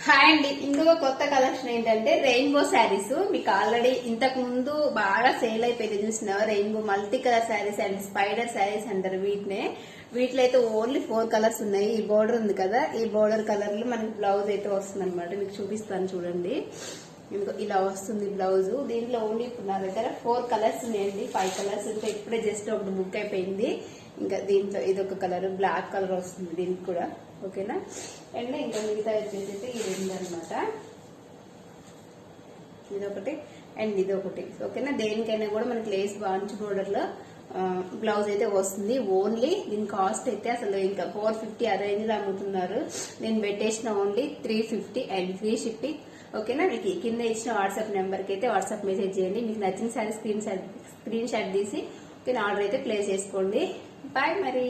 Hi అండి. ఇందులో కొత్త కలెక్షన్ ఏంటంటే రెయిన్బో శారీస్. మీకు ఆల్రెడీ ఇంతకు ముందు బాగా సేల్ అయిపోయింది చూసినావా, rainbow multi colour saris and spider saris అంటారు వీటినే. వీటిలో అయితే ఓన్లీ 4 కలర్స్ ఉన్నాయి. ఈ బోర్డర్ ఉంది కదా, ఈ బోర్డర్ కలర్ లో మనకి బ్లౌజ్ అయితే వస్తుంది అనమాట. మీకు చూపిస్తాను చూడండి. ఇలా వస్తుంది బ్లౌజ్. దీంట్లో ఓన్లీ ఇప్పుడు నా దగ్గర 4 కలర్స్ ఉన్నాయండి. 5 కలర్స్ ఇంకా ఇప్పుడే జస్ట్ ఒకటి బుక్ అయిపోయింది. ఇంకా దీంట్లో ఇదొక కలర్, బ్లాక్ కలర్ వస్తుంది దీనికి కూడా, ఓకేనా. అండ్ ఇంకా మిగతా వచ్చేసి ఈ రెండు అనమాట, ఇదొకటి అండ్ ఇదొకటి, ఓకేనా. దేనికైనా కూడా మనకి లేస్ బాంచ్ బోర్డర్ లో బ్లౌజ్ అయితే వస్తుంది. ఓన్లీ దీని కాస్ట్ అయితే అసలు ఇంకా 450 ఆ రేంజ్ లో అమ్ముతున్నారు. నేను పెట్టేసిన ఓన్లీ 350 అండ్ ఫ్రీ షిప్పింగ్, ఓకేనా. మీకు కింద ఇచ్చిన వాట్సాప్ నెంబర్ కి అయితే వాట్సాప్ మెసేజ్ చేయండి. మీకు నచ్చిన సారీ స్క్రీన్ షాట్ తీసి ఓకేనా ఆర్డర్ అయితే ప్లేస్ చేసుకోండి. బాయ్ మరి.